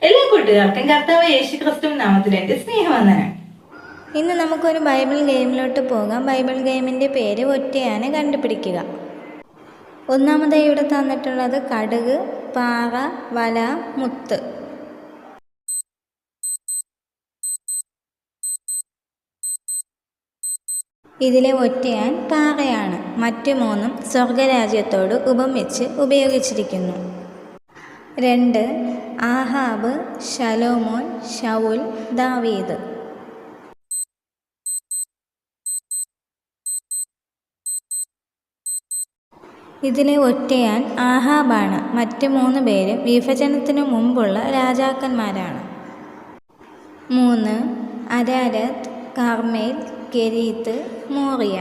എല്ലാ കൂട്ടുകാർക്കും കർത്താവ് യേശു ക്രിസ്തു നാമത്തിൽ എൻ്റെ സ്നേഹവന്ദനം. ഇന്ന് നമുക്കൊരു ബൈബിൾ ഗെയിമിലോട്ട് പോകാം. ബൈബിൾ ഗെയിമിൻ്റെ പേര് ഒറ്റയാനെ കണ്ടുപിടിക്കുക. ഒന്നാമതായി ഇവിടെ തന്നിട്ടുള്ളത് കടുക്, പാറ, വല, മുത്ത്. ഇതിലെ ഒറ്റയാൻ പാറയാണ്. മറ്റു മൂന്നും സ്വർഗരാജ്യത്തോട് ഉപമിച്ച് ഉപയോഗിച്ചിരിക്കുന്നു. 2 ആഹാബ്, ശലോമോൻ, ശൗൽ, ദാവീദ്. ഇതിലെ ഒറ്റയാൻ ആഹാബാണ്. മറ്റ് 3 പേരും വിഭജനത്തിനു മുമ്പുള്ള രാജാക്കന്മാരാണ്. 3 അരാരത്ത്, കാർമേൽ, കെരീത്ത്, മോറിയ.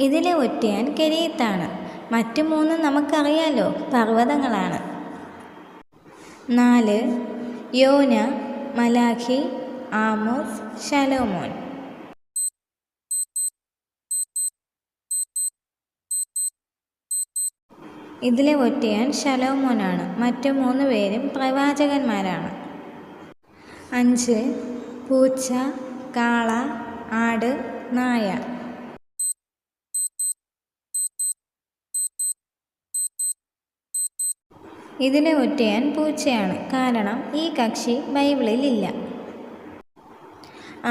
ഇതിലെ ഒറ്റയാൻ കെരീത്താണ്. മറ്റു 3 നമുക്കറിയാലോ, പർവ്വതങ്ങളാണ്. 4 യോന, മലാഖി, ആമോസ്, ശലോമോൻ. ഇതിലെ ഒറ്റയാൻ ശലോമോനാണ്. മറ്റു 3 പേരും പ്രവാചകന്മാരാണ്. 5 പൂച്ച, കാള, ആട്, നായ. ഇതിലെ ഒറ്റയാൻ പൂച്ചയാണ്. കാരണം ഈ കക്ഷി ബൈബിളിൽ ഇല്ല.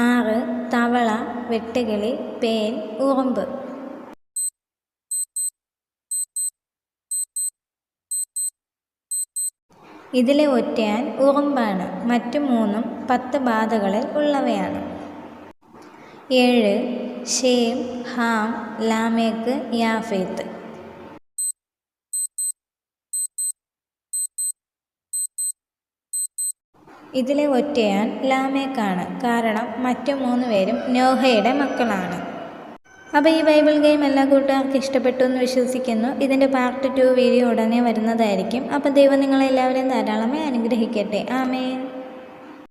6 തവള, വെട്ടുകിളി, പേൻ, ഉറുമ്പ്. ഇതിലെ ഒറ്റയാൻ ഉറുമ്പാണ്. മറ്റു 3 10 ബാധകളിൽ ഉള്ളവയാണ്. 7 ശേം, ഹാം, ലാമേക്ക്, യാഫേത്ത്. ഇതിലെ ഒറ്റയാൻ ലാമേക്കാണ്. കാരണം മറ്റു 3 പേരും നോഹയുടെ മക്കളാണ്. അപ്പോൾ ഈ ബൈബിൾ ഗെയിം എല്ലാ കൂട്ടുകാർക്കും ഇഷ്ടപ്പെട്ടു എന്ന് വിശ്വസിക്കുന്നു. ഇതിൻ്റെ പാർട്ട് 2 വീഡിയോ ഉടനെ വരുന്നതായിരിക്കും. അപ്പോൾ ദൈവം നിങ്ങളെല്ലാവരെയും ധാരാളമായി അനുഗ്രഹിക്കട്ടെ. ആമേൻ.